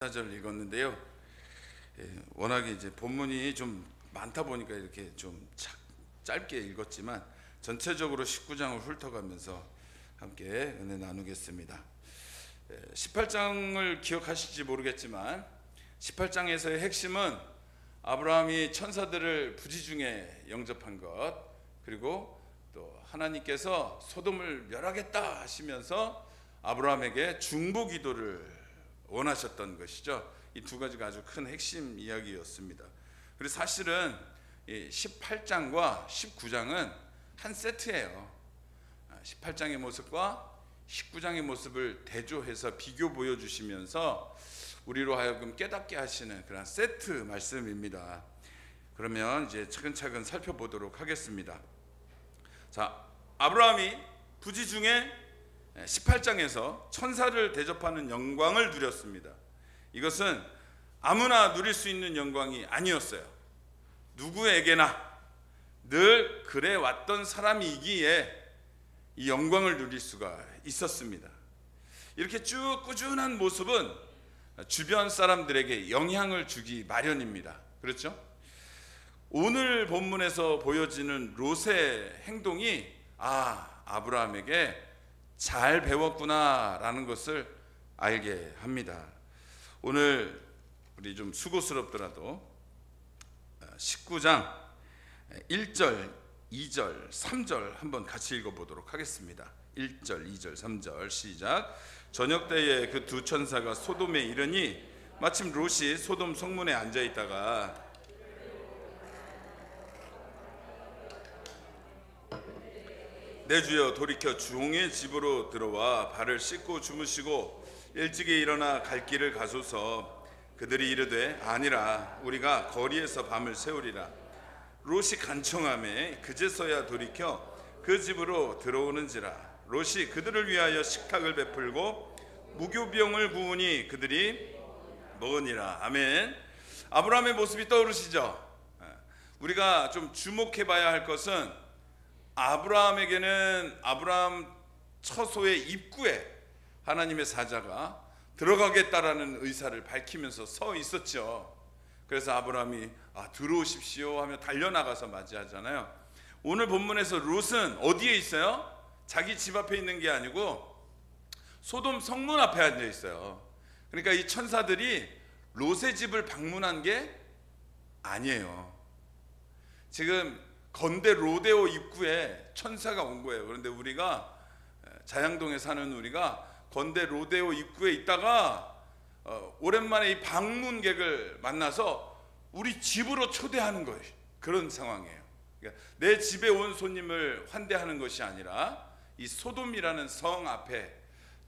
4절 읽었는데요. 워낙에 이제 본문이 좀 많다 보니까 이렇게 좀 짧게 읽었지만 전체적으로 19장을 훑어가면서 함께 은혜 나누겠습니다. 18장을 기억하실지 모르겠지만 18장에서의 핵심은 아브라함이 천사들을 부지중에 영접한 것, 그리고 또 하나님께서 소돔을 멸하겠다 하시면서 아브라함에게 중보 기도를 원하셨던 것이죠. 이 두 가지가 아주 큰 핵심 이야기였습니다. 그리고 사실은 18장과 19장은 한 세트예요. 18장의 모습과 19장의 모습을 대조해서 비교 보여주시면서 우리로 하여금 깨닫게 하시는 그런 세트 말씀입니다. 그러면 이제 차근차근 살펴보도록 하겠습니다. 자, 아브라함이 부지중에 18장에서 천사를 대접하는 영광을 누렸습니다. 이것은 아무나 누릴 수 있는 영광이 아니었어요. 누구에게나 늘 그래 왔던 사람이기에 이 영광을 누릴 수가 있었습니다. 이렇게 쭉 꾸준한 모습은 주변 사람들에게 영향을 주기 마련입니다. 그렇죠? 오늘 본문에서 보여지는 롯의 행동이 아브라함에게 잘 배웠구나 라는 것을 알게 합니다. 오늘 우리 좀 수고스럽더라도 19장 1절, 2절, 3절 한번 같이 읽어보도록 하겠습니다. 1절, 2절, 3절 시작. 저녁 때에 그 두 천사가 소돔에 이르니 마침 롯이 소돔 성문에 앉아있다가 내 주여 돌이켜 종의 집으로 들어와 발을 씻고 주무시고 일찍이 일어나 갈 길을 가소서. 그들이 이르되 아니라 우리가 거리에서 밤을 새우리라. 롯이 간청하매 그제서야 돌이켜 그 집으로 들어오는지라. 롯이 그들을 위하여 식탁을 베풀고 무교병을 구우니 그들이 먹으니라. 아멘. 아브라함의 모습이 떠오르시죠? 우리가 좀 주목해 봐야 할 것은 아브라함에게는 아브라함 처소의 입구에 하나님의 사자가 들어가겠다라는 의사를 밝히면서 서 있었죠. 그래서 아브라함이 들어오십시오 하며 달려나가서 맞이하잖아요. 오늘 본문에서 롯은 어디에 있어요? 자기 집 앞에 있는 게 아니고 소돔 성문 앞에 앉아 있어요. 그러니까 이 천사들이 롯의 집을 방문한 게 아니에요. 지금 건대 로데오 입구에 천사가 온 거예요. 그런데 우리가 자양동에 사는 우리가 건대 로데오 입구에 있다가 오랜만에 이 방문객을 만나서 우리 집으로 초대하는 거예요. 그런 상황이에요. 그러니까 내 집에 온 손님을 환대하는 것이 아니라 이 소돔이라는 성 앞에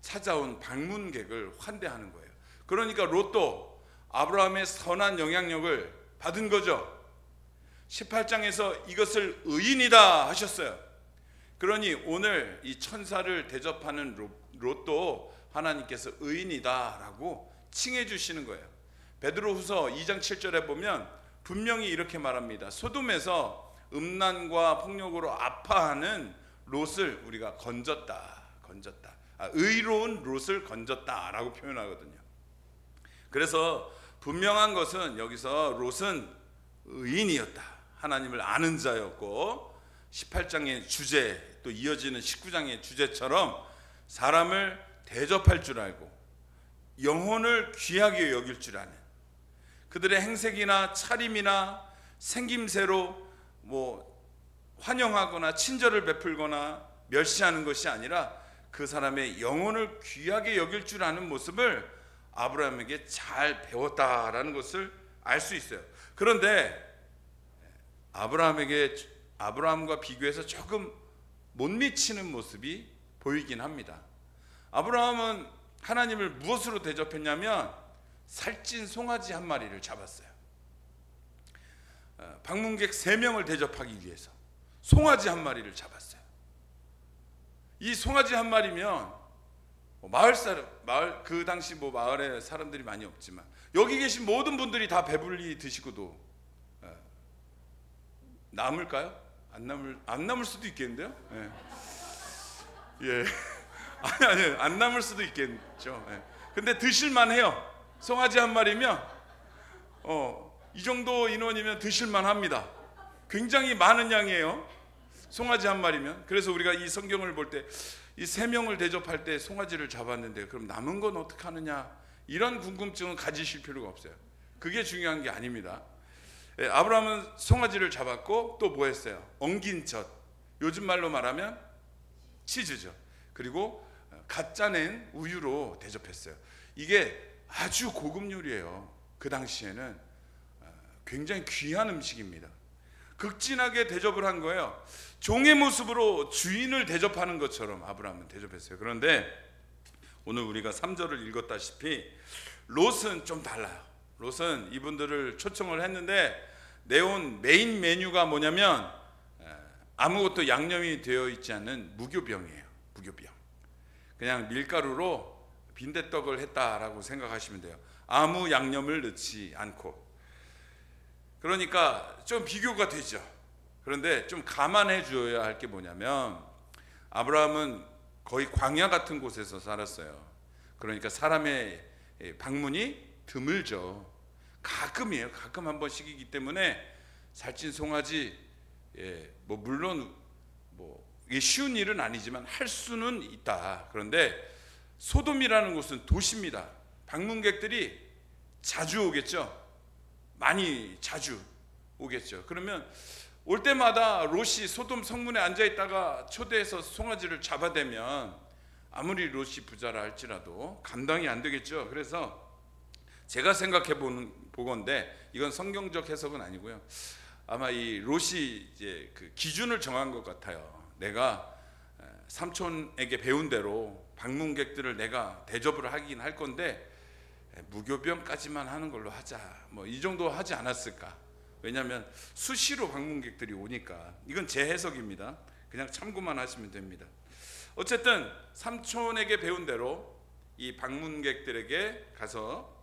찾아온 방문객을 환대하는 거예요. 그러니까 롯도 아브라함의 선한 영향력을 받은 거죠. 18장에서 이것을 의인이다 하셨어요. 그러니 오늘 이 천사를 대접하는 롯도 하나님께서 의인이다 라고 칭해 주시는 거예요. 베드로후서 2장 7절에 보면 분명히 이렇게 말합니다. 소돔에서 음란과 폭력으로 아파하는 롯을 우리가 건졌다. 의로운 롯을 건졌다 라고 표현하거든요. 그래서 분명한 것은 여기서 롯은 의인이었다. 하나님을 아는 자였고 18장의 주제 또 이어지는 19장의 주제처럼 사람을 대접할 줄 알고 영혼을 귀하게 여길 줄 아는 그들의 행색이나 차림이나 생김새로 환영하거나 친절을 베풀거나 멸시하는 것이 아니라 그 사람의 영혼을 귀하게 여길 줄 아는 모습을 아브라함에게 잘 배웠다라는 것을 알 수 있어요. 그런데 아브라함과 비교해서 조금 못 미치는 모습이 보이긴 합니다. 아브라함은 하나님을 무엇으로 대접했냐면 살찐 송아지 한 마리를 잡았어요. 방문객 3명을 대접하기 위해서 송아지 한 마리를 잡았어요. 이 송아지 한 마리면 마을 그 당시 마을에 사람들이 많이 없지만 여기 계신 모든 분들이 다 배불리 드시고도 남을까요? 안 남을 수도 있겠는데요. 예. 아니 안 남을 수도 있겠죠. 예. 근데 드실만 해요. 송아지 한 마리면 이 정도 인원이면 드실만 합니다. 굉장히 많은 양이에요. 송아지 한 마리면. 그래서 우리가 이 성경을 볼 때 이 3명을 대접할 때 송아지를 잡았는데 그럼 남은 건 어떻게 하느냐, 이런 궁금증은 가지실 필요가 없어요. 그게 중요한 게 아닙니다. 아브라함은 송아지를 잡았고 또 뭐 했어요? 엉긴 젖, 요즘 말로 말하면 치즈죠. 그리고 갓 짜낸 우유로 대접했어요. 이게 아주 고급 요리예요. 그 당시에는 굉장히 귀한 음식입니다. 극진하게 대접을 한 거예요. 종의 모습으로 주인을 대접하는 것처럼 아브라함은 대접했어요. 그런데 오늘 우리가 3절을 읽었다시피 롯은 좀 달라요. 롯은 이분들을 초청을 했는데 내온 메인 메뉴가 뭐냐면 아무것도 양념이 되어 있지 않는 무교병이에요. 무교병. 그냥 밀가루로 빈대떡을 했다라고 생각하시면 돼요. 아무 양념을 넣지 않고. 그러니까 좀 비교가 되죠. 그런데 좀 감안해 줘야 할 게 뭐냐면 아브라함은 거의 광야 같은 곳에서 살았어요. 그러니까 사람의 방문이 드물죠. 가끔이에요. 가끔 한 번씩이기 때문에 살찐 송아지, 물론 이게 쉬운 일은 아니지만 할 수는 있다. 그런데 소돔이라는 곳은 도시입니다. 방문객들이 자주 오겠죠. 많이 자주 오겠죠. 그러면 올 때마다 롯이 소돔 성문에 앉아 있다가 초대해서 송아지를 잡아대면 아무리 롯이 부자라 할지라도 감당이 안 되겠죠. 그래서 제가 생각해 보건데 이건 성경적 해석은 아니고요. 아마 이 롯이 이제 그 기준을 정한 것 같아요. 내가 삼촌에게 배운 대로 방문객들을 내가 대접을 하긴 할 건데 무교병까지만 하는 걸로 하자, 이 정도 하지 않았을까. 왜냐하면 수시로 방문객들이 오니까. 이건 제 해석입니다. 그냥 참고만 하시면 됩니다. 어쨌든 삼촌에게 배운 대로 이 방문객들에게 가서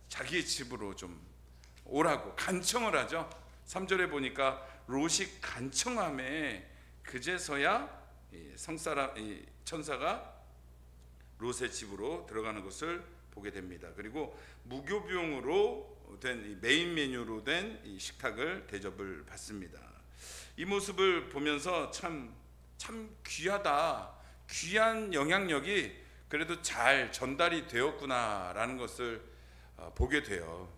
자기의 집으로 좀 오라고 간청을 하죠. 3절에 보니까 롯이 간청함에 그제서야 이 천사가 롯의 집으로 들어가는 것을 보게 됩니다. 그리고 무교병으로 된 메인 메뉴로 된 이 식탁을 대접을 받습니다. 이 모습을 보면서 참 귀하다, 귀한 영향력이 그래도 잘 전달이 되었구나라는 것을 보게 돼요.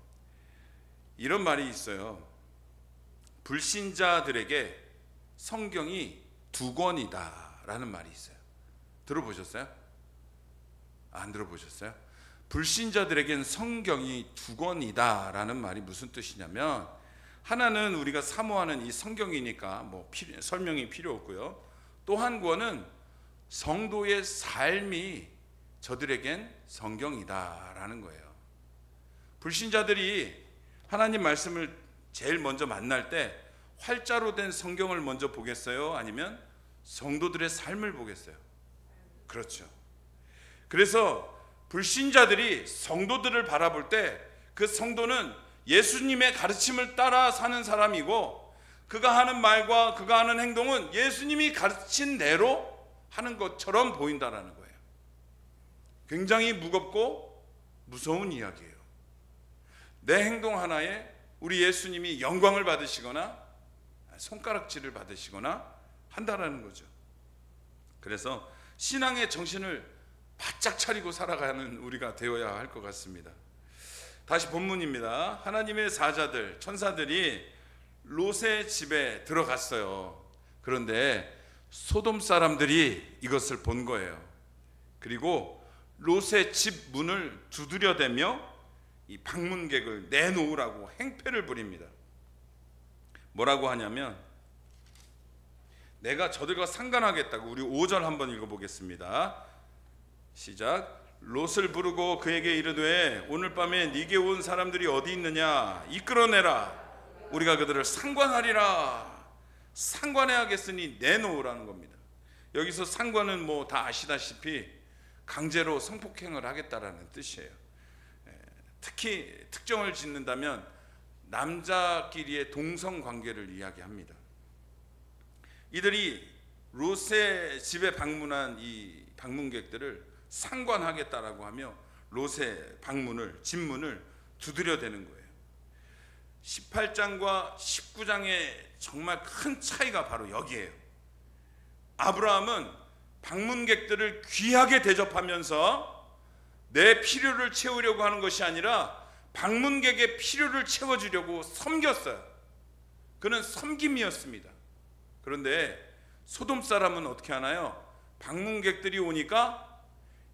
이런 말이 있어요. 불신자들에게 성경이 2권이다 라는 말이 있어요. 들어보셨어요? 안 들어보셨어요? 불신자들에겐 성경이 2권이다 라는 말이 무슨 뜻이냐면, 하나는 우리가 사모하는 이 성경이니까 설명이 필요 없고요. 또 한 권은 성도의 삶이 저들에겐 성경이다 라는 거예요. 불신자들이 하나님 말씀을 제일 먼저 만날 때 활자로 된 성경을 먼저 보겠어요? 아니면 성도들의 삶을 보겠어요? 그렇죠. 그래서 불신자들이 성도들을 바라볼 때 그 성도는 예수님의 가르침을 따라 사는 사람이고, 그가 하는 말과 그가 하는 행동은 예수님이 가르친 대로 하는 것처럼 보인다라는 거예요. 굉장히 무겁고 무서운 이야기예요. 내 행동 하나에 우리 예수님이 영광을 받으시거나 손가락질을 받으시거나 한다라는 거죠. 그래서 신앙의 정신을 바짝 차리고 살아가는 우리가 되어야 할 것 같습니다. 다시 본문입니다. 하나님의 사자들, 천사들이 롯의 집에 들어갔어요. 그런데 소돔 사람들이 이것을 본 거예요. 그리고 롯의 집 문을 두드려대며 이 방문객을 내놓으라고 행패를 부립니다. 뭐라고 하냐면, 내가 저들과 상관하겠다고. 우리 5절 한번 읽어보겠습니다. 시작. 롯을 부르고 그에게 이르되 오늘 밤에 네게 온 사람들이 어디 있느냐, 이끌어내라. 우리가 그들을 상관하리라. 상관해야겠으니 내놓으라는 겁니다. 여기서 상관은 다 아시다시피 강제로 성폭행을 하겠다라는 뜻이에요. 특히 특정을 짓는다면 남자끼리의 동성관계를 이야기합니다. 이들이 롯의 집에 방문한 이 방문객들을 상관하겠다라고 하며 롯의 방문을, 집문을 두드려대는 거예요. 18장과 19장의 정말 큰 차이가 바로 여기에요. 아브라함은 방문객들을 귀하게 대접하면서 내 필요를 채우려고 하는 것이 아니라 방문객의 필요를 채워주려고 섬겼어요. 그는 섬김이었습니다. 그런데 소돔 사람은 어떻게 하나요? 방문객들이 오니까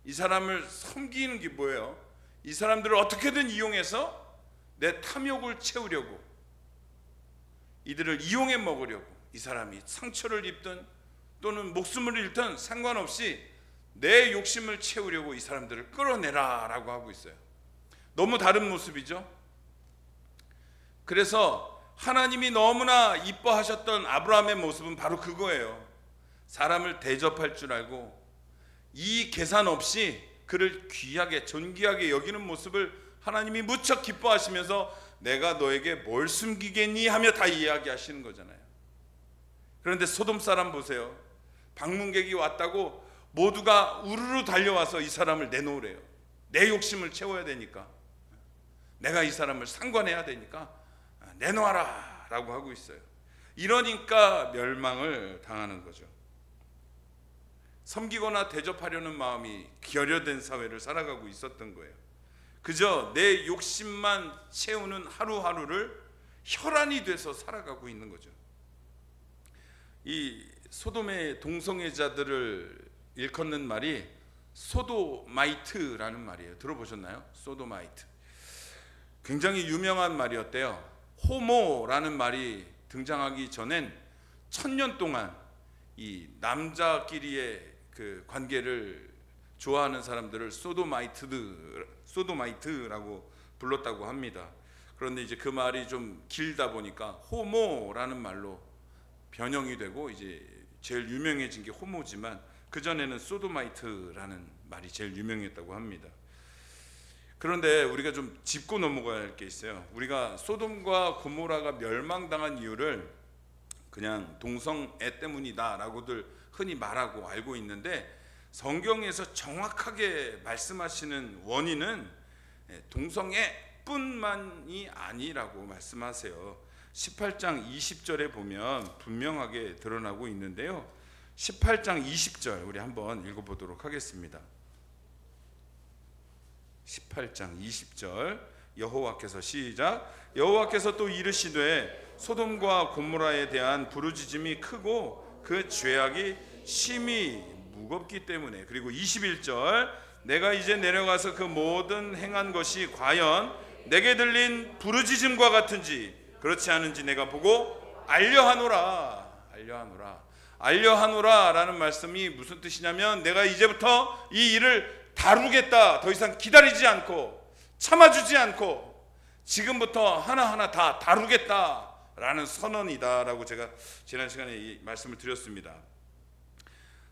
이 사람을 섬기는 게 뭐예요? 이 사람들을 어떻게든 이용해서 내 탐욕을 채우려고, 이들을 이용해 먹으려고, 이 사람이 상처를 입든 또는 목숨을 잃든 상관없이 내 욕심을 채우려고 이 사람들을 끌어내라 라고 하고 있어요. 너무 다른 모습이죠. 그래서 하나님이 너무나 이뻐하셨던 아브라함의 모습은 바로 그거예요. 사람을 대접할 줄 알고 이 계산 없이 그를 귀하게 존귀하게 여기는 모습을 하나님이 무척 기뻐하시면서 내가 너에게 뭘 숨기겠니 하며 다 이야기하시는 거잖아요. 그런데 소돔 사람 보세요. 방문객이 왔다고 모두가 우르르 달려와서 이 사람을 내놓으래요. 내 욕심을 채워야 되니까, 내가 이 사람을 상관해야 되니까 내놓아라 라고 하고 있어요. 이러니까 멸망을 당하는 거죠. 섬기거나 대접하려는 마음이 결여된 사회를 살아가고 있었던 거예요. 그저 내 욕심만 채우는 하루하루를 혈안이 돼서 살아가고 있는 거죠. 이 소돔의 동성애자들을 일컫는 말이 소도마이트라는 말이에요. 들어보셨나요? 소도마이트. 굉장히 유명한 말이었대요. 호모라는 말이 등장하기 전엔 1000년 동안 이 남자끼리의 그 관계를 좋아하는 사람들을 소도마이트라고 불렀다고 합니다. 그런데 이제 그 말이 좀 길다 보니까 호모라는 말로 변형이 되고 이제 제일 유명해진 게 호모지만 그전에는 소도마이트라는 말이 제일 유명했다고 합니다. 그런데 우리가 좀 짚고 넘어가야 할 게 있어요. 우리가 소돔과 고모라가 멸망당한 이유를 그냥 동성애 때문이다 라고들 흔히 말하고 알고 있는데, 성경에서 정확하게 말씀하시는 원인은 동성애뿐만이 아니라고 말씀하세요. 18장 20절에 보면 분명하게 드러나고 있는데요. 18장 20절 우리 한번 읽어보도록 하겠습니다. 18장 20절 여호와께서 시작. 여호와께서 또 이르시되 소돔과 고모라에 대한 부르짖음이 크고 그 죄악이 심히 무겁기 때문에. 그리고 21절 내가 이제 내려가서 그 모든 행한 것이 과연 내게 들린 부르짖음과 같은지 그렇지 않은지 내가 보고 알려하노라. 알려하노라 라는 말씀이 무슨 뜻이냐면, 내가 이제부터 이 일을 다루겠다. 더 이상 기다리지 않고 참아주지 않고 지금부터 하나하나 다 다루겠다 라는 선언이다 라고 제가 지난 시간에 이 말씀을 드렸습니다.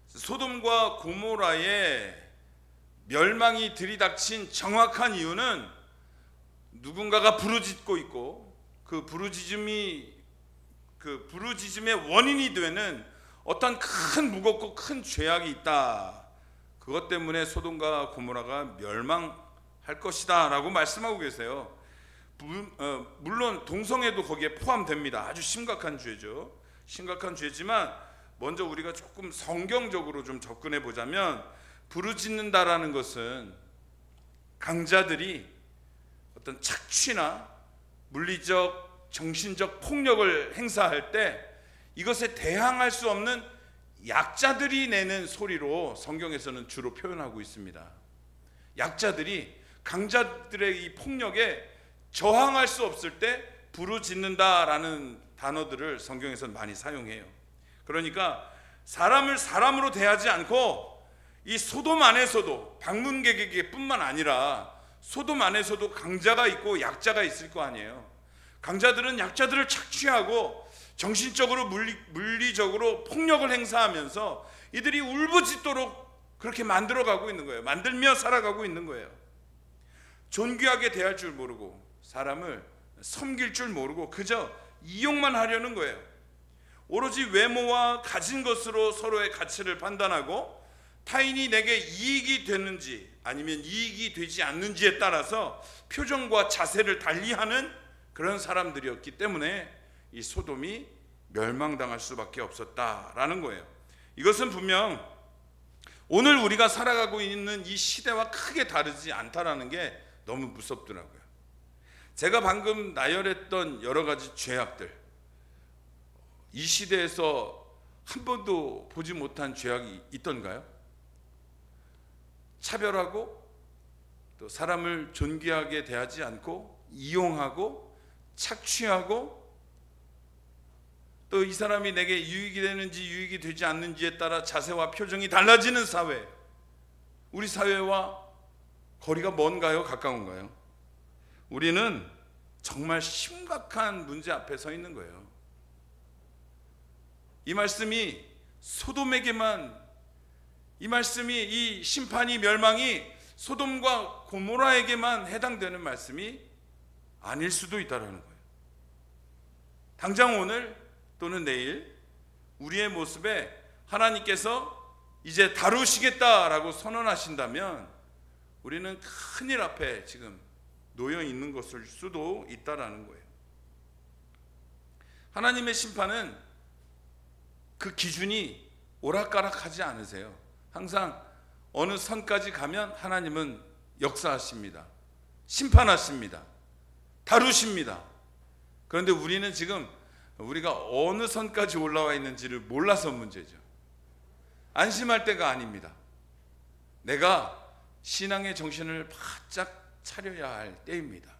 소돔과 고모라의 멸망이 들이닥친 정확한 이유는 누군가가 부르짖고 있고 그 부르짖음의 원인이 되는 어떤 큰 무겁고 큰 죄악이 있다. 그것 때문에 소돔과 고모라가 멸망할 것이다 라고 말씀하고 계세요. 물론 동성애도 거기에 포함됩니다. 아주 심각한 죄죠. 심각한 죄지만 먼저 우리가 조금 성경적으로 좀 접근해 보자면, 부르짖는다라는 것은 강자들이 어떤 착취나 물리적, 정신적 폭력을 행사할 때 이것에 대항할 수 없는 약자들이 내는 소리로 성경에서는 주로 표현하고 있습니다. 약자들이 강자들의 이 폭력에 저항할 수 없을 때 부르짖는다라는 단어들을 성경에서는 많이 사용해요. 그러니까 사람을 사람으로 대하지 않고 이 소돔 안에서도 방문객에게 뿐만 아니라 소돔 안에서도 강자가 있고 약자가 있을 거 아니에요. 강자들은 약자들을 착취하고 정신적으로 물리적으로 폭력을 행사하면서 이들이 울부짖도록 그렇게 만들어가고 있는 거예요. 만들며 살아가고 있는 거예요. 존귀하게 대할 줄 모르고 사람을 섬길 줄 모르고 그저 이용만 하려는 거예요. 오로지 외모와 가진 것으로 서로의 가치를 판단하고 타인이 내게 이익이 되는지 아니면 이익이 되지 않는지에 따라서 표정과 자세를 달리하는 그런 사람들이었기 때문에 이 소돔이 멸망당할 수밖에 없었다라는 거예요. 이것은 분명 오늘 우리가 살아가고 있는 이 시대와 크게 다르지 않다라는 게 너무 무섭더라고요. 제가 방금 나열했던 여러 가지 죄악들, 이 시대에서 한 번도 보지 못한 죄악이 있던가요? 차별하고 또 사람을 존귀하게 대하지 않고 이용하고 착취하고 또 이 사람이 내게 유익이 되는지 유익이 되지 않는지에 따라 자세와 표정이 달라지는 사회, 우리 사회와 거리가 먼가요? 가까운가요? 우리는 정말 심각한 문제 앞에 서 있는 거예요. 이 말씀이 소돔에게만, 이 말씀이, 이 심판이, 멸망이 소돔과 고모라에게만 해당되는 말씀이 아닐 수도 있다는 거예요. 당장 오늘 또는 내일 우리의 모습에 하나님께서 이제 다루시겠다라고 선언하신다면 우리는 큰일 앞에 지금 놓여 있는 것일 수도 있다라는 거예요. 하나님의 심판은 그 기준이 오락가락하지 않으세요. 항상 어느 선까지 가면 하나님은 역사하십니다. 심판하십니다. 다루십니다. 그런데 우리는 지금 우리가 어느 선까지 올라와 있는지를 몰라서 문제죠. 안심할 때가 아닙니다. 내가 신앙의 정신을 바짝 차려야 할 때입니다.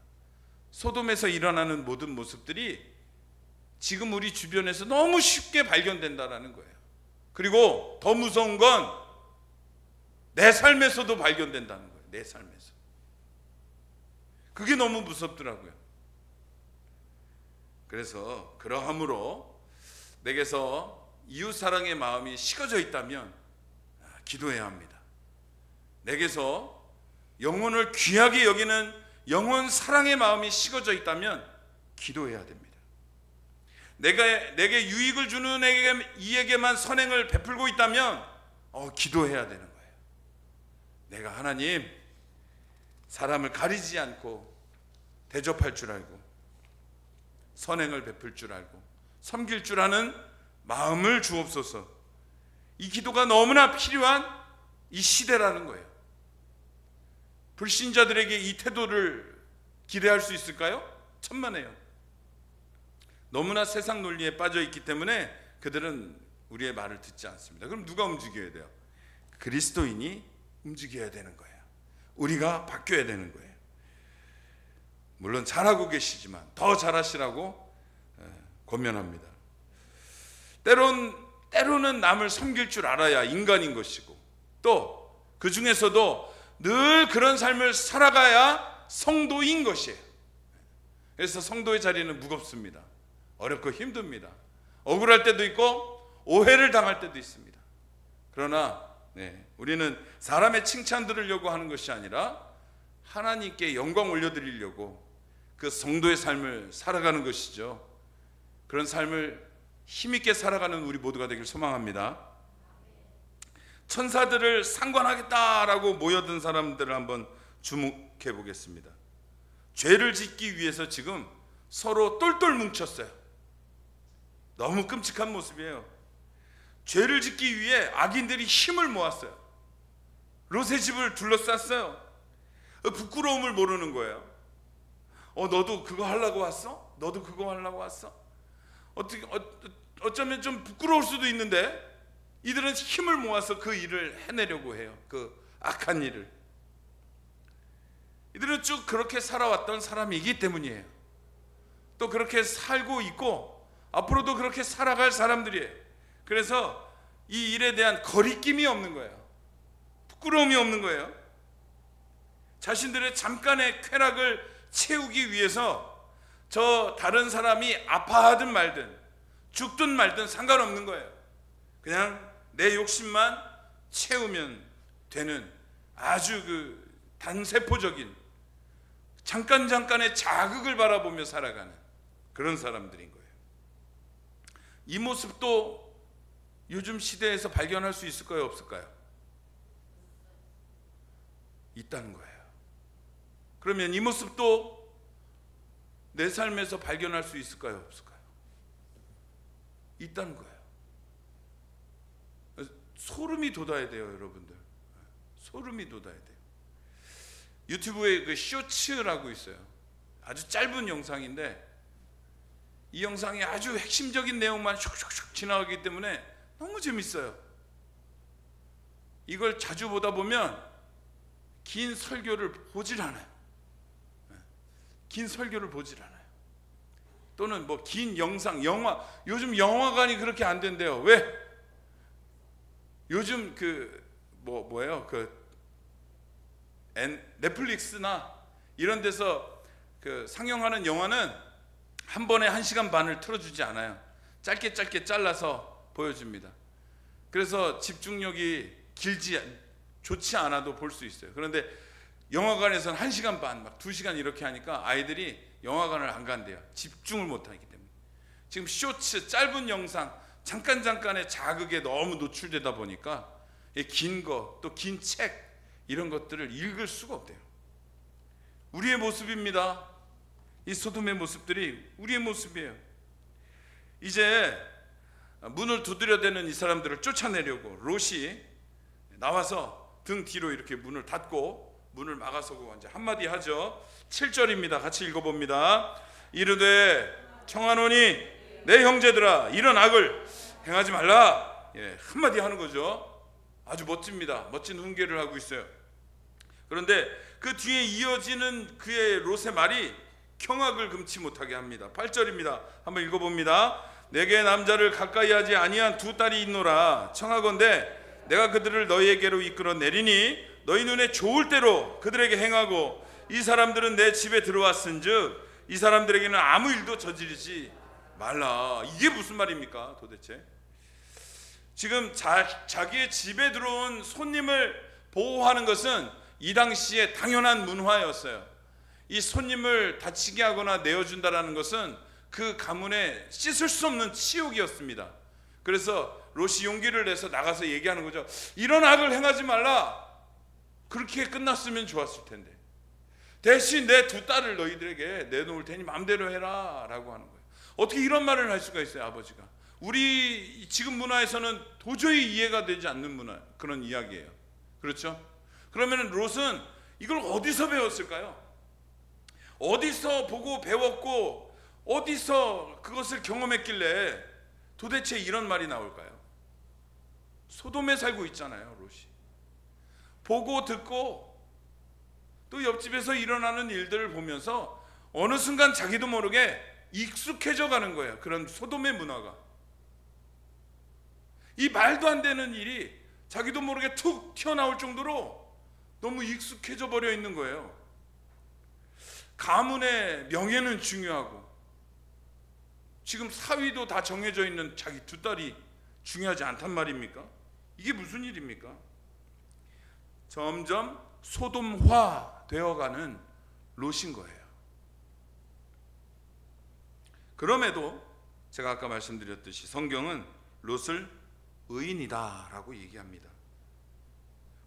소돔에서 일어나는 모든 모습들이 지금 우리 주변에서 너무 쉽게 발견된다는 거예요. 그리고 더 무서운 건 내 삶에서도 발견된다는 거예요. 내 삶에서. 그게 너무 무섭더라고요. 그래서 그러함으로 내게서 이웃사랑의 마음이 식어져 있다면 기도해야 합니다. 내게서 영혼을 귀하게 여기는 영혼 사랑의 마음이 식어져 있다면 기도해야 됩니다. 내게 유익을 주는 이에게만 선행을 베풀고 있다면 기도해야 되는 거예요. 내가 하나님, 사람을 가리지 않고 대접할 줄 알고 선행을 베풀 줄 알고 섬길 줄 아는 마음을 주옵소서. 이 기도가 너무나 필요한 이 시대라는 거예요. 불신자들에게 이 태도를 기대할 수 있을까요? 천만에요. 너무나 세상 논리에 빠져 있기 때문에 그들은 우리의 말을 듣지 않습니다. 그럼 누가 움직여야 돼요? 그리스도인이 움직여야 되는 거예요. 우리가 바뀌어야 되는 거예요. 물론 잘하고 계시지만 더 잘하시라고 권면합니다. 때로는 남을 섬길 줄 알아야 인간인 것이고, 또 그 중에서도 늘 그런 삶을 살아가야 성도인 것이에요. 그래서 성도의 자리는 무겁습니다. 어렵고 힘듭니다. 억울할 때도 있고 오해를 당할 때도 있습니다. 그러나 우리는 사람의 칭찬 들으려고 하는 것이 아니라 하나님께 영광 올려드리려고 그 성도의 삶을 살아가는 것이죠. 그런 삶을 힘있게 살아가는 우리 모두가 되길 소망합니다. 천사들을 상관하겠다라고 모여든 사람들을 한번 주목해 보겠습니다. 죄를 짓기 위해서 지금 서로 똘똘 뭉쳤어요. 너무 끔찍한 모습이에요. 죄를 짓기 위해 악인들이 힘을 모았어요. 롯의 집을 둘러쌌어요. 부끄러움을 모르는 거예요. 너도 그거 하려고 왔어? 너도 그거 하려고 왔어? 어쩌면 좀 부끄러울 수도 있는데 이들은 힘을 모아서 그 일을 해내려고 해요. 그 악한 일을. 이들은 쭉 그렇게 살아왔던 사람이기 때문이에요. 또 그렇게 살고 있고 앞으로도 그렇게 살아갈 사람들이에요. 그래서 이 일에 대한 거리낌이 없는 거예요. 부끄러움이 없는 거예요. 자신들의 잠깐의 쾌락을 채우기 위해서 저 다른 사람이 아파하든 말든 죽든 말든 상관없는 거예요. 그냥 내 욕심만 채우면 되는 아주 그 단세포적인 잠깐의 자극을 바라보며 살아가는 그런 사람들인 거예요. 이 모습도 요즘 시대에서 발견할 수 있을까요? 없을까요? 있다는 거예요. 그러면 이 모습도 내 삶에서 발견할 수 있을까요? 없을까요? 있다는 거예요. 소름이 돋아야 돼요, 여러분들. 소름이 돋아야 돼요. 유튜브에 그 쇼츠라고 있어요. 아주 짧은 영상인데 이 영상이 아주 핵심적인 내용만 슉슉슉 지나가기 때문에 너무 재밌어요. 이걸 자주 보다 보면 긴 설교를 보질 않아요. 긴 설교를 보질 않아요. 또는 뭐 긴 영상, 영화, 요즘 영화관이 그렇게 안 된대요. 왜? 요즘 뭐예요? 넷플릭스나 이런 데서 상영하는 영화는 한 번에 1시간 반을 틀어주지 않아요. 짧게 잘라서 보여줍니다. 그래서 집중력이 좋지 않아도 볼 수 있어요. 그런데 영화관에서는 1시간 반, 막 2시간 이렇게 하니까 아이들이 영화관을 안 간대요. 집중을 못 하기 때문에. 지금 쇼츠, 짧은 영상, 잠깐의 자극에 너무 노출되다 보니까 긴 거, 또 긴 책 이런 것들을 읽을 수가 없대요. 우리의 모습입니다. 이 소돔의 모습들이 우리의 모습이에요. 이제 문을 두드려대는 이 사람들을 쫓아내려고 롯이 나와서 등 뒤로 이렇게 문을 닫고 문을 막아서고 이제 한마디 하죠. 7절입니다. 같이 읽어봅니다. 이르되 청하노니 내 형제들아 이런 악을 행하지 말라. 한마디 하는 거죠. 아주 멋집니다. 멋진 훈계를 하고 있어요. 그런데 그 뒤에 이어지는 그의 롯의 말이 경악을 금치 못하게 합니다. 8절입니다. 한번 읽어봅니다. 내게 남자를 가까이 하지 아니한 2 딸이 있노라. 청하건대 내가 그들을 너희에게로 이끌어 내리니 너희 눈에 좋을 대로 그들에게 행하고 이 사람들은 내 집에 들어왔은즉 이 사람들에게는 아무 일도 저지르지 말라. 이게 무슨 말입니까 도대체? 지금 자기의 집에 들어온 손님을 보호하는 것은 이 당시에 당연한 문화였어요. 이 손님을 다치게 하거나 내어준다는 것은 그 가문에 씻을 수 없는 치욕이었습니다. 그래서 롯이 용기를 내서 나가서 얘기하는 거죠. 이런 악을 행하지 말라. 그렇게 끝났으면 좋았을 텐데 대신 내 2 딸을 너희들에게 내놓을 테니 마음대로 해라 라고 하는 거예요. 어떻게 이런 말을 할 수가 있어요? 아버지가. 우리 지금 문화에서는 도저히 이해가 되지 않는 문화, 그런 이야기예요. 그렇죠? 그러면 롯은 이걸 어디서 배웠을까요? 어디서 보고 배웠고 어디서 그것을 경험했길래 도대체 이런 말이 나올까요? 소돔에 살고 있잖아요, 롯이. 보고 듣고 또 옆집에서 일어나는 일들을 보면서 어느 순간 자기도 모르게 익숙해져 가는 거예요. 그런 소돔의 문화가. 이 말도 안 되는 일이 자기도 모르게 툭 튀어나올 정도로 너무 익숙해져 버려 있는 거예요. 가문의 명예는 중요하고 지금 사위도 다 정해져 있는 자기 2 딸이 중요하지 않단 말입니까? 이게 무슨 일입니까? 점점 소돔화 되어가는 롯인 거예요. 그럼에도 제가 아까 말씀드렸듯이 성경은 롯을 의인이다 라고 얘기합니다.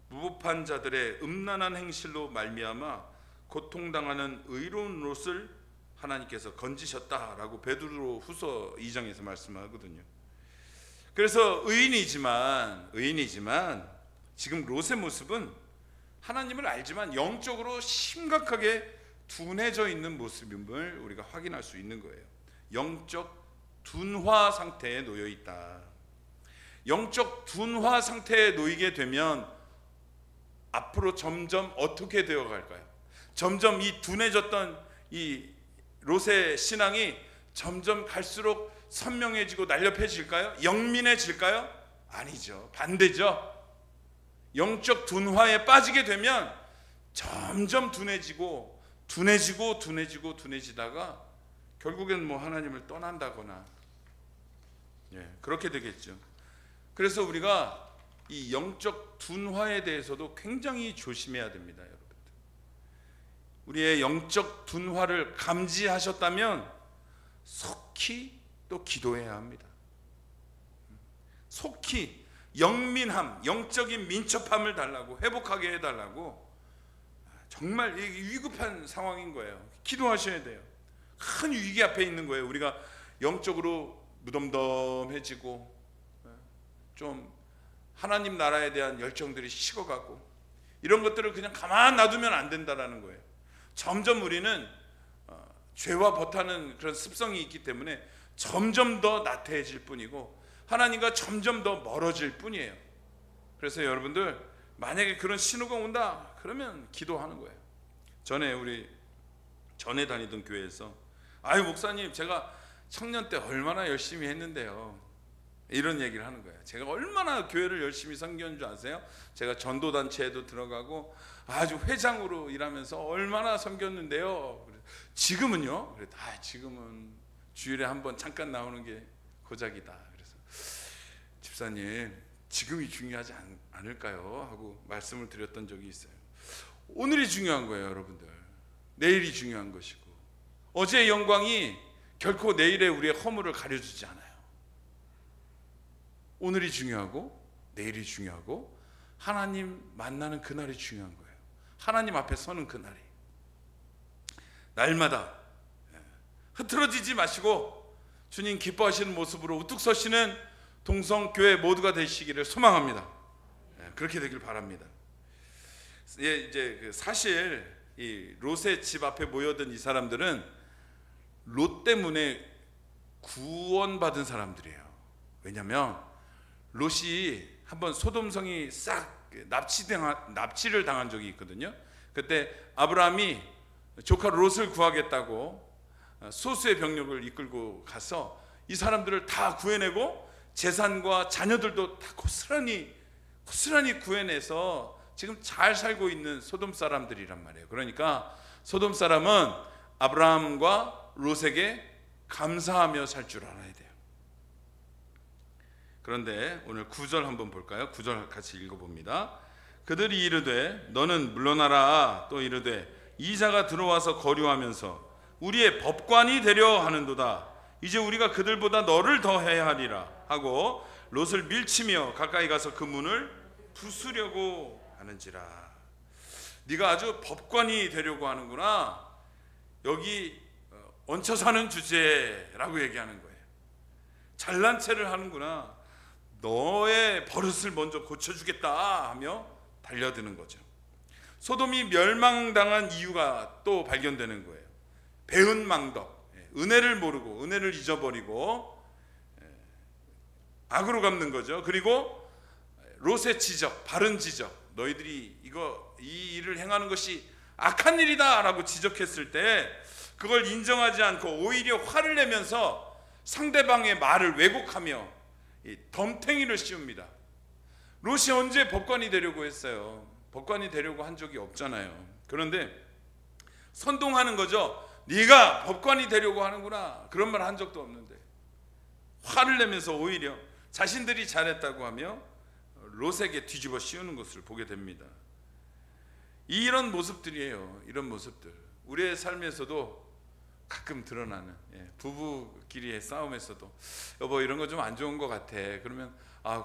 무법한 자들의 음란한 행실로 말미암아 고통당하는 의로운 롯을 하나님께서 건지셨다라고 베드로 후서 2장에서 말씀하거든요. 그래서 의인이지만 지금 롯의 모습은 하나님을 알지만 영적으로 심각하게 둔해져 있는 모습임을 우리가 확인할 수 있는 거예요. 영적 둔화 상태에 놓여 있다. 영적 둔화 상태에 놓이게 되면 앞으로 점점 어떻게 되어 갈까요? 점점 이 둔해졌던 이 롯의 신앙이 점점 갈수록 선명해지고 날렵해질까요? 영민해질까요? 아니죠. 반대죠. 영적 둔화에 빠지게 되면 점점 둔해지다가 결국엔 뭐 하나님을 떠난다거나 그렇게 되겠죠. 그래서 우리가 이 영적 둔화에 대해서도 굉장히 조심해야 됩니다, 여러분들. 우리의 영적 둔화를 감지하셨다면 속히 또 기도해야 합니다. 속히 영민함, 영적인 민첩함을 달라고, 회복하게 해달라고 정말 위급한 상황인 거예요. 기도하셔야 돼요. 큰 위기 앞에 있는 거예요. 우리가 영적으로 무덤덤해지고 좀 하나님 나라에 대한 열정들이 식어가고 이런 것들을 그냥 가만 놔두면 안 된다라는 거예요. 점점 우리는 죄와 버타는 그런 습성이 있기 때문에 점점 더 나태해질 뿐이고 하나님과 점점 더 멀어질 뿐이에요. 그래서 여러분들 만약에 그런 신호가 온다 그러면 기도하는 거예요. 전에 다니던 교회에서 아유 목사님 제가 청년 때 얼마나 열심히 했는데요 이런 얘기를 하는 거예요. 제가 얼마나 교회를 열심히 섬겼는 줄 아세요? 제가 전도단체에도 들어가고 아주 회장으로 일하면서 얼마나 섬겼는데요. 지금은요? 지금은 주일에 한번 잠깐 나오는 게 고작이다. 그래서 집사님 지금이 중요하지 않을까요? 하고 말씀을 드렸던 적이 있어요. 오늘이 중요한 거예요 여러분들. 내일이 중요한 것이고 어제의 영광이 결코 내일의 우리의 허물을 가려주지 않아요. 오늘이 중요하고 내일이 중요하고 하나님 만나는 그날이 중요한 거예요. 하나님 앞에 서는 그날이. 날마다 흐트러지지 마시고 주님 기뻐하시는 모습으로 우뚝 서시는 동성교회 모두가 되시기를 소망합니다. 그렇게 되길 바랍니다. 이제 사실 이 롯의 집 앞에 모여든 이 사람들은 롯 때문에 구원받은 사람들이에요. 왜냐하면 롯이 한번 소돔성이 싹 납치를 당한 적이 있거든요. 그때 아브라함이 조카 롯을 구하겠다고 소수의 병력을 이끌고 가서 이 사람들을 다 구해내고 재산과 자녀들도 다 고스란히 구해내서 지금 잘 살고 있는 소돔 사람들이란 말이에요. 그러니까 소돔 사람은 아브라함과 롯에게 감사하며 살 줄 알아야 돼요. 그런데 오늘 9절 한번 볼까요? 9절 같이 읽어봅니다. 그들이 이르되 너는 물러나라. 또 이르되 이 자가 들어와서 거류하면서 우리의 법관이 되려 하는도다. 이제 우리가 그들보다 너를 더해야 하리라 하고 롯을 밀치며 가까이 가서 그 문을 부수려고 하는지라. 네가 아주 법관이 되려고 하는구나. 여기 얹혀 사는 주제라고 얘기하는 거예요. 잘난 체를 하는구나. 너의 버릇을 먼저 고쳐주겠다 하며 달려드는 거죠. 소돔이 멸망당한 이유가 또 발견되는 거예요. 배은망덕, 은혜를 모르고 은혜를 잊어버리고 악으로 갚는 거죠. 그리고 롯의 지적, 바른 지적, 너희들이 이 일을 행하는 것이 악한 일이다 라고 지적했을 때 그걸 인정하지 않고 오히려 화를 내면서 상대방의 말을 왜곡하며 덤탱이를 씌웁니다. 롯이 언제 법관이 되려고 했어요? 법관이 되려고 한 적이 없잖아요. 그런데 선동하는 거죠. 네가 법관이 되려고 하는구나. 그런 말 한 적도 없는데 화를 내면서 오히려 자신들이 잘했다고 하며 롯에게 뒤집어 씌우는 것을 보게 됩니다. 이런 모습들이에요. 이런 모습들 우리의 삶에서도 가끔 드러나는, 부부끼리의 싸움에서도 여보 이런 거 좀 안 좋은 것 같아. 그러면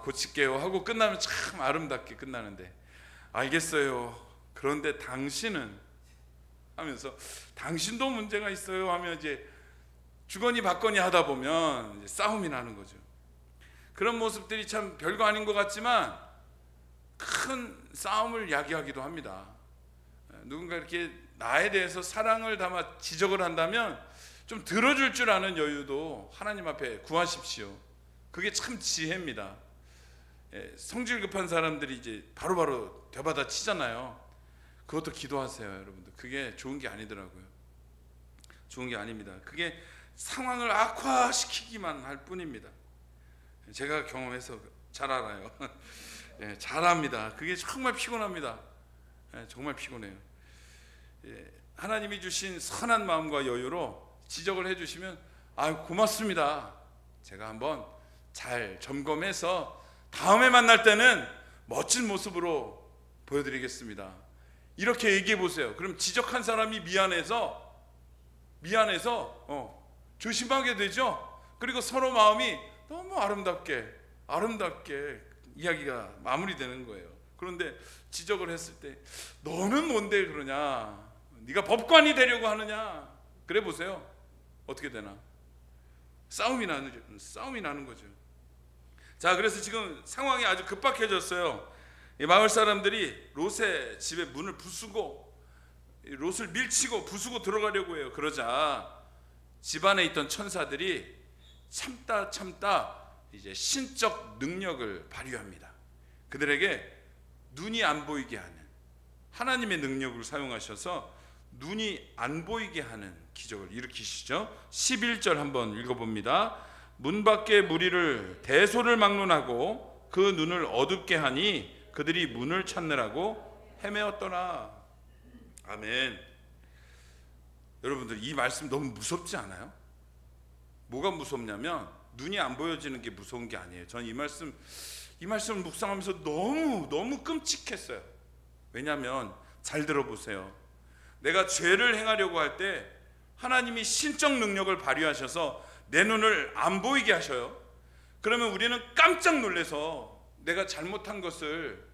고칠게요 하고 끝나면 참 아름답게 끝나는데 알겠어요. 그런데 당신은 하면서 당신도 문제가 있어요 하면 이제 주거니 받거니 하다 보면 이제 싸움이 나는 거죠. 그런 모습들이 참 별거 아닌 것 같지만 큰 싸움을 야기하기도 합니다. 누군가 이렇게 나에 대해서 사랑을 담아 지적을 한다면 좀 들어줄 줄 아는 여유도 하나님 앞에 구하십시오. 그게 참 지혜입니다. 성질 급한 사람들이 이제 바로바로 되받아 치잖아요. 그것도 기도하세요, 여러분들. 그게 좋은 게 아니더라고요. 좋은 게 아닙니다. 그게 상황을 악화시키기만 할 뿐입니다. 제가 경험해서 잘 알아요. 잘 압니다. 그게 정말 피곤합니다. 정말 피곤해요. 하나님이 주신 선한 마음과 여유로 지적을 해주시면 고맙습니다. 제가 한번 잘 점검해서 다음에 만날 때는 멋진 모습으로 보여드리겠습니다. 이렇게 얘기해 보세요. 그럼 지적한 사람이 미안해서 조심하게 되죠. 그리고 서로 마음이 너무 아름답게 이야기가 마무리되는 거예요. 그런데 지적을 했을 때 너는 뭔데 그러냐, 네가 법관이 되려고 하느냐, 그래 보세요. 어떻게 되나? 싸움이 나는 거죠. 자, 그래서 지금 상황이 아주 급박해졌어요. 이 마을 사람들이 롯의 집에 문을 부수고 롯을 밀치고 부수고 들어가려고 해요. 그러자 집안에 있던 천사들이 참다 이제 신적 능력을 발휘합니다. 그들에게 눈이 안 보이게 하는 하나님의 능력을 사용하셔서 눈이 안 보이게 하는 기적을 일으키시죠. 11절 한번 읽어봅니다. 문 밖에 무리를 대소를 막론하고 그 눈을 어둡게 하니 그들이 문을 찾느라고 헤매었더라. 아멘. 여러분들, 이 말씀 너무 무섭지 않아요? 뭐가 무섭냐면 눈이 안 보여지는 게 무서운 게 아니에요. 저는 이 말씀을 묵상하면서 너무 끔찍했어요. 왜냐하면 잘 들어보세요. 내가 죄를 행하려고 할 때 하나님이 신적 능력을 발휘하셔서 내 눈을 안 보이게 하셔요. 그러면 우리는 깜짝 놀라서 내가 잘못한 것을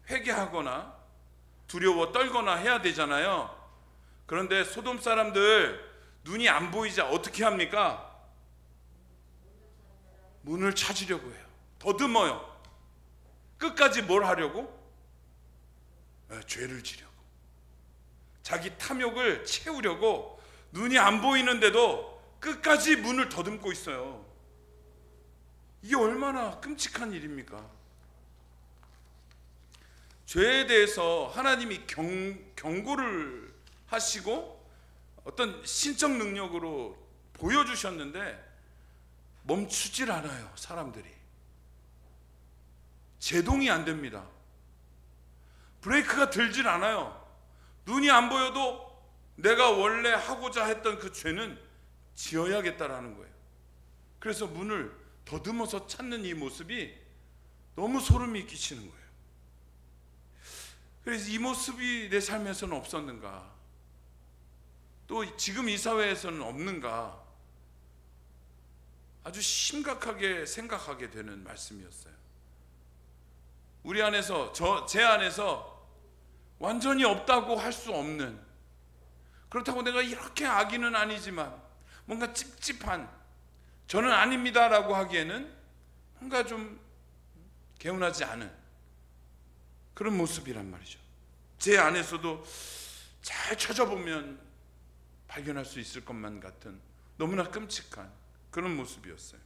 회개하거나 두려워 떨거나 해야 되잖아요. 그런데 소돔 사람들 눈이 안 보이자 어떻게 합니까? 문을 찾으려고 해요. 더듬어요. 끝까지 뭘 하려고? 죄를 지려고, 자기 탐욕을 채우려고 눈이 안 보이는데도 끝까지 문을 더듬고 있어요. 이게 얼마나 끔찍한 일입니까? 죄에 대해서 하나님이 경고를 하시고 어떤 신적 능력으로 보여주셨는데 멈추질 않아요. 사람들이 제동이 안 됩니다. 브레이크가 들질 않아요. 눈이 안 보여도 내가 원래 하고자 했던 그 죄는 지어야겠다라는 거예요. 그래서 문을 더듬어서 찾는 이 모습이 너무 소름이 끼치는 거예요. 그래서 이 모습이 내 삶에서는 없었는가, 또 지금 이 사회에서는 없는가, 아주 심각하게 생각하게 되는 말씀이었어요. 우리 안에서, 제 안에서 완전히 없다고 할 수 없는, 그렇다고 내가 이렇게 악인은 아니지만 뭔가 찝찝한, 저는 아닙니다라고 하기에는 뭔가 좀 개운하지 않은 그런 모습이란 말이죠. 제 안에서도 잘 찾아보면 발견할 수 있을 것만 같은 너무나 끔찍한 그런 모습이었어요.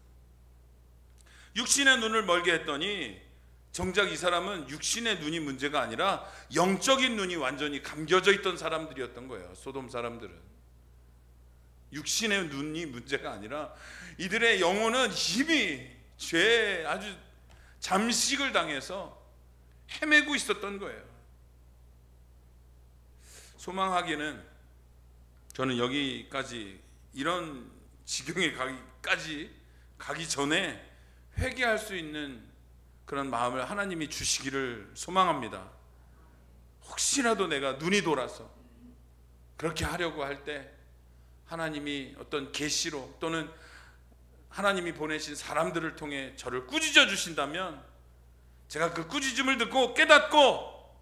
육신의 눈을 멀게 했더니 정작 이 사람은 육신의 눈이 문제가 아니라 영적인 눈이 완전히 감겨져 있던 사람들이었던 거예요. 소돔 사람들은 육신의 눈이 문제가 아니라 이들의 영혼은 이미 죄에 아주 잠식을 당해서 헤매고 있었던 거예요. 소망하기는 저는 여기까지 이런 지경에 가기 전에 회개할 수 있는 그런 마음을 하나님이 주시기를 소망합니다. 혹시라도 내가 눈이 돌아서 그렇게 하려고 할 때 하나님이 어떤 계시로 또는 하나님이 보내신 사람들을 통해 저를 꾸짖어 주신다면 제가 그 꾸짖음을 듣고 깨닫고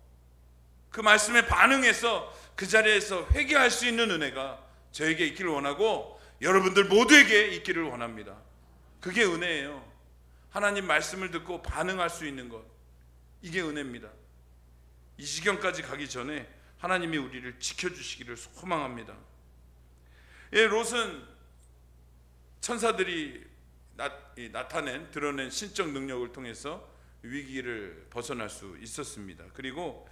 그 말씀에 반응해서 그 자리에서 회개할 수 있는 은혜가 저에게 있기를 원하고 여러분들 모두에게 있기를 원합니다. 그게 은혜예요. 하나님 말씀을 듣고 반응할 수 있는 것, 이게 은혜입니다. 이 지경까지 가기 전에 하나님이 우리를 지켜주시기를 소망합니다. 예, 롯은 천사들이 드러낸 신적 능력을 통해서 위기를 벗어날 수 있었습니다. 그리고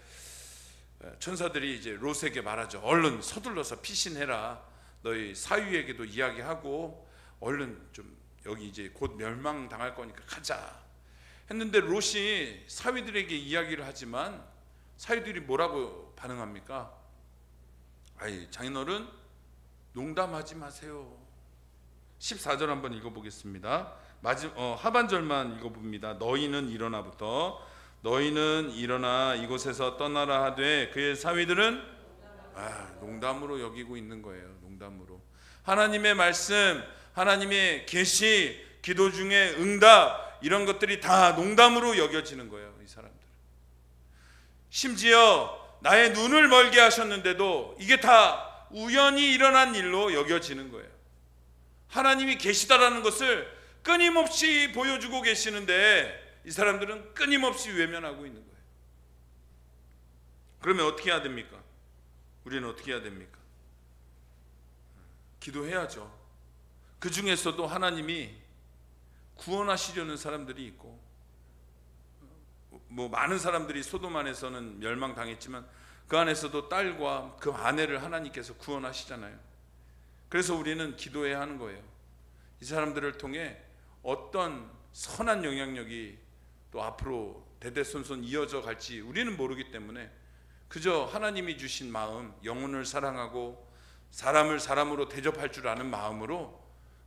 천사들이 이제 롯에게 말하죠. 얼른 서둘러서 피신해라. 너희 사위에게도 이야기하고 얼른 좀 여기 이제 곧 멸망당할 거니까 가자 했는데 롯이 사위들에게 이야기를 하지만 사위들이 뭐라고 반응합니까? 아이, 장인어른 농담하지 마세요. 14절 한번 읽어보겠습니다. 하반절만 읽어봅니다. 너희는 일어나 이곳에서 떠나라 하되 그의 사위들은 농담으로 여기고 있는 거예요. 농담으로. 하나님의 말씀, 하나님의 계시, 기도 중에 응답, 이런 것들이 다 농담으로 여겨지는 거예요. 이 사람들. 심지어 나의 눈을 멀게 하셨는데도 이게 다 우연히 일어난 일로 여겨지는 거예요. 하나님이 계시다라는 것을 끊임없이 보여주고 계시는데 이 사람들은 끊임없이 외면하고 있는 거예요. 그러면 어떻게 해야 됩니까? 우리는 어떻게 해야 됩니까? 기도해야죠. 그 중에서도 하나님이 구원하시려는 사람들이 있고, 많은 사람들이 소돔 안에서는 멸망당했지만 그 안에서도 딸과 그 아내를 하나님께서 구원하시잖아요. 그래서 우리는 기도해야 하는 거예요. 이 사람들을 통해 어떤 선한 영향력이 또 앞으로 대대손손 이어져 갈지 우리는 모르기 때문에 그저 하나님이 주신 마음, 영혼을 사랑하고 사람을 사람으로 대접할 줄 아는 마음으로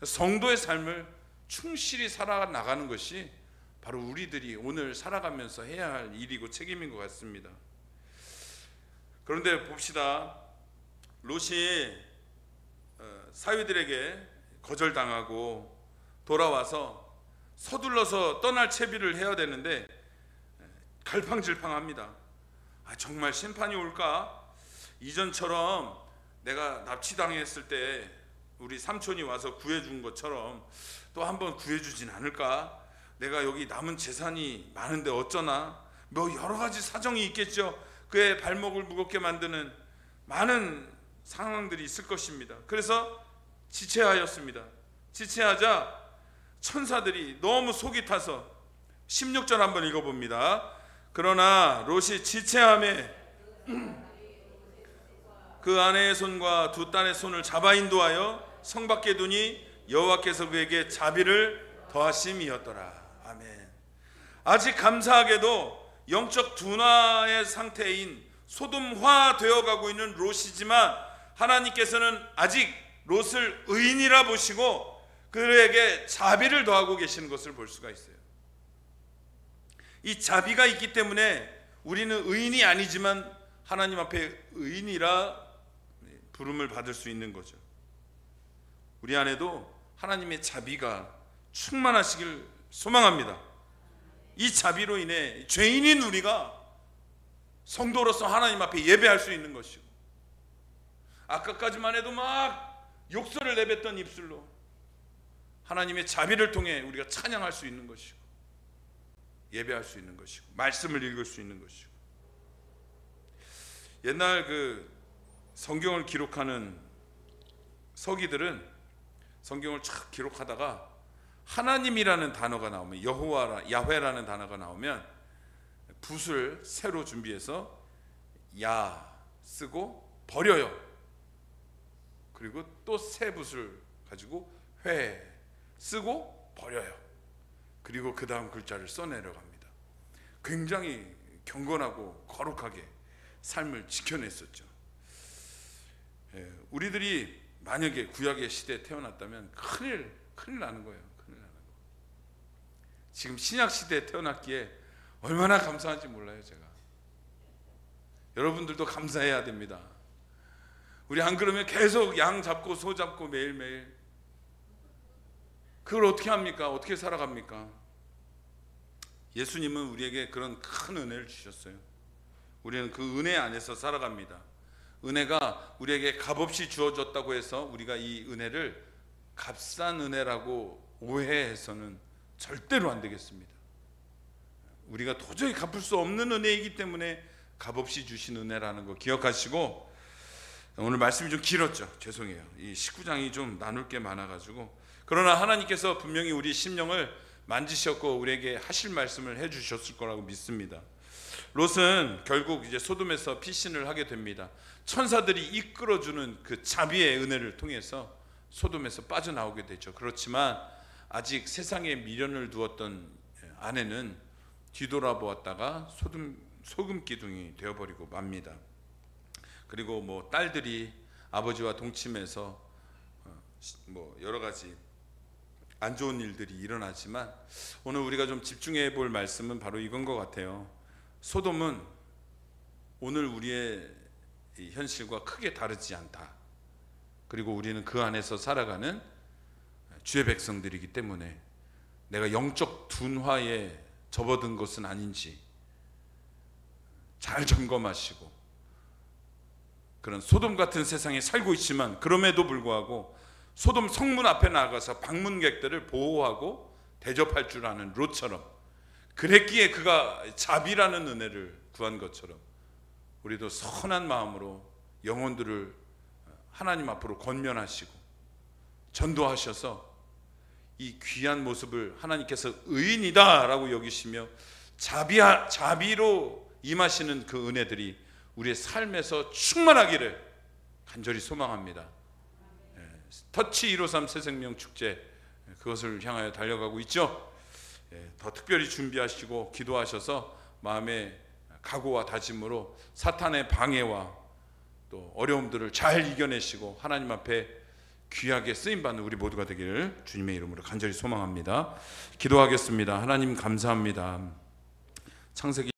성도의 삶을 충실히 살아나가는 것이 바로 우리들이 오늘 살아가면서 해야 할 일이고 책임인 것 같습니다. 그런데 봅시다. 롯이 사위들에게 거절당하고 돌아와서 서둘러서 떠날 채비를 해야 되는데 갈팡질팡합니다. 정말 심판이 올까? 이전처럼 내가 납치당했을 때 우리 삼촌이 와서 구해준 것처럼 또 한번 구해주진 않을까? 내가 여기 남은 재산이 많은데 어쩌나? 여러 가지 사정이 있겠죠. 그의 발목을 무겁게 만드는 많은 상황들이 있을 것입니다. 그래서 지체하였습니다. 지체하자 천사들이 너무 속이 타서 16절 한번 읽어봅니다. 그러나 롯이 지체함에 그 아내의 손과 두 딸의 손을 잡아 인도하여 성 밖에 두니 여호와께서 그에게 자비를 더하심이었더라. 아멘. 아직 감사하게도 영적 둔화의 상태인 소돔화 되어가고 있는 롯이지만 하나님께서는 아직 롯을 의인이라 보시고 그에게 자비를 더하고 계시는 것을 볼 수가 있어요. 이 자비가 있기 때문에 우리는 의인이 아니지만 하나님 앞에 의인이라 부름을 받을 수 있는 거죠. 우리 안에도 하나님의 자비가 충만하시길 소망합니다. 이 자비로 인해 죄인인 우리가 성도로서 하나님 앞에 예배할 수 있는 것이고, 아까까지만 해도 막 욕설을 내뱉던 입술로 하나님의 자비를 통해 우리가 찬양할 수 있는 것이고, 예배할 수 있는 것이고, 말씀을 읽을 수 있는 것이고. 옛날 그 성경을 기록하는 서기들은 성경을 쫙 기록하다가 하나님이라는 단어가 나오면, 야훼라는 단어가 나오면 붓을 새로 준비해서 야 쓰고 버려요. 그리고 또 새 붓을 가지고 회 쓰고 버려요. 그리고 그 다음 글자를 써내려갑니다. 굉장히 경건하고 거룩하게 삶을 지켜냈었죠. 우리들이 만약에 구약의 시대에 태어났다면 큰일 나는 거예요. 큰일 나는 거. 지금 신약 시대에 태어났기에 얼마나 감사한지 몰라요. 제가. 여러분들도 감사해야 됩니다. 우리 안 그러면 계속 양 잡고 소 잡고 매일매일 그걸 어떻게 합니까? 어떻게 살아갑니까? 예수님은 우리에게 그런 큰 은혜를 주셨어요. 우리는 그 은혜 안에서 살아갑니다. 은혜가 우리에게 값없이 주어졌다고 해서 우리가 이 은혜를 값싼 은혜라고 오해해서는 절대로 안 되겠습니다. 우리가 도저히 갚을 수 없는 은혜이기 때문에 값없이 주신 은혜라는 거 기억하시고, 오늘 말씀이 좀 길었죠. 죄송해요. 이 19장이 좀 나눌 게 많아가지고. 그러나 하나님께서 분명히 우리 심령을 만지셨고 우리에게 하실 말씀을 해주셨을 거라고 믿습니다. 롯은 결국 이제 소돔에서 피신을 하게 됩니다. 천사들이 이끌어주는 그 자비의 은혜를 통해서 소돔에서 빠져나오게 되죠. 그렇지만 아직 세상에 미련을 두었던 아내는 뒤돌아보았다가 소금 기둥이 되어버리고 맙니다. 그리고 딸들이 아버지와 동침해서 여러 가지 안 좋은 일들이 일어나지만, 오늘 우리가 좀 집중해 볼 말씀은 바로 이건 것 같아요. 소돔은 오늘 우리의 현실과 크게 다르지 않다. 그리고 우리는 그 안에서 살아가는 주의 백성들이기 때문에 내가 영적 둔화에 접어든 것은 아닌지, 잘 점검하시고, 그런 소돔 같은 세상에 살고 있지만 그럼에도 불구하고 소돔 성문 앞에 나가서 방문객들을 보호하고 대접할 줄 아는 롯처럼, 그랬기에 그가 자비라는 은혜를 구한 것처럼 우리도 선한 마음으로 영혼들을 하나님 앞으로 권면하시고 전도하셔서 이 귀한 모습을 하나님께서 의인이다 라고 여기시며 자비로 임하시는 그 은혜들이 우리의 삶에서 충만하기를 간절히 소망합니다. 터치 153 새생명 축제, 그것을 향하여 달려가고 있죠. 더 특별히 준비하시고 기도하셔서 마음의 각오와 다짐으로 사탄의 방해와 또 어려움들을 잘 이겨내시고 하나님 앞에 귀하게 쓰임받는 우리 모두가 되기를 주님의 이름으로 간절히 소망합니다. 기도하겠습니다. 하나님 감사합니다. 창세기